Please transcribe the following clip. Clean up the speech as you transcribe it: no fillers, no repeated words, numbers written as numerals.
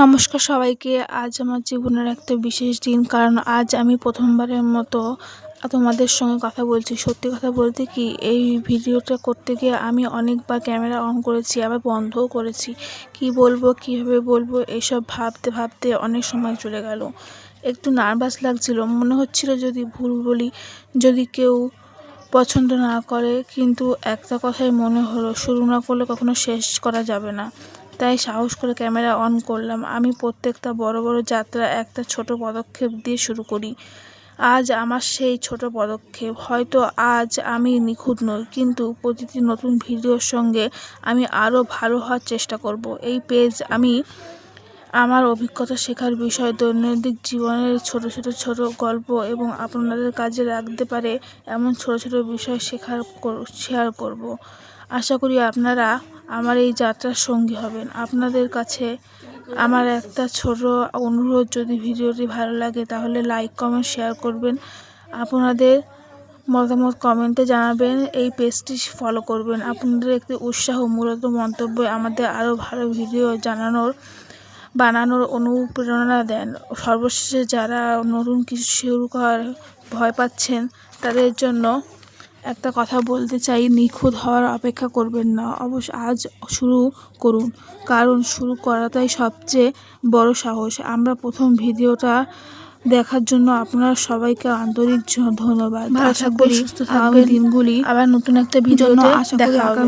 নমস্কার সবাইকে। আজ আমার জীবনের একটা বিশেষ দিন, কারণ আজ আমি প্রথমবারের মতো তোমাদের সঙ্গে কথা বলছি। সত্যি কথা বলতে কি, এই ভিডিওটা করতে গিয়ে আমি অনেকবার ক্যামেরা অন করেছি, আবার বন্ধও করেছি। কি বলবো, কীভাবে বলবো, এইসব ভাবতে ভাবতে অনেক সময় চলে গেল। একটু নার্ভাস লাগছিল, মনে হচ্ছিল যদি ভুল বলি, যদি কেউ পছন্দ না করে। কিন্তু একটা কথাই মনে হলো, শুরু না করলে কখনো শেষ করা যাবে না। তাই সাহস করে ক্যামেরা অন করলাম। আমি প্রত্যেকটা বড় বড় যাত্রা একটা ছোট পদক্ষেপ দিয়ে শুরু করি। আজ আমার সেই ছোট পদক্ষেপ। হয়তো আজ আমি নিখুঁত নই, কিন্তু প্রতিটি নতুন ভিডিওর সঙ্গে আমি আরও ভালো হওয়ার চেষ্টা করব। এই পেজ আমি আমার অভিজ্ঞতা, শেখার বিষয়, দৈনন্দিন জীবনের ছোট গল্প এবং আপনাদের কাজে লাগতে পারে এমন ছোট বিষয় শেয়ার করব। আশা করি আপনারা আমার এই যাত্রার সঙ্গী হবেন। আপনাদের কাছে আমার একটা ছোট অনুরোধ, যদি ভিডিওটি ভালো লাগে তাহলে লাইক, কমেন্ট, শেয়ার করবেন। আপনাদের মতামত কমেন্টে জানাবেন, এই পেজটি ফলো করবেন। আপনাদের একটি উৎসাহ, মূলত মন্তব্য আমাদের আরও ভালো ভিডিও বানানোর অনুপ্রেরণা দেন। সর্বশেষে যারা নতুন কিছু শুরু করার ভয় পাচ্ছেন, তাদের জন্য একটা কথা বলতে চাই, নিখুঁত হওয়ার অপেক্ষা করবেন না। অবশ্য আজ শুরু করুন, কারণ শুরু করাটাই সবচেয়ে বড় সাহস। আমরা প্রথম ভিডিওটা দেখার জন্য আপনারা সবাইকে আন্তরিক ধন্যবাদ। ভালো থাকবেন, সুস্থ থাকবেন। আগামী দিনগুলি আবার নতুন একটা ভিডিওতে দেখা হবে।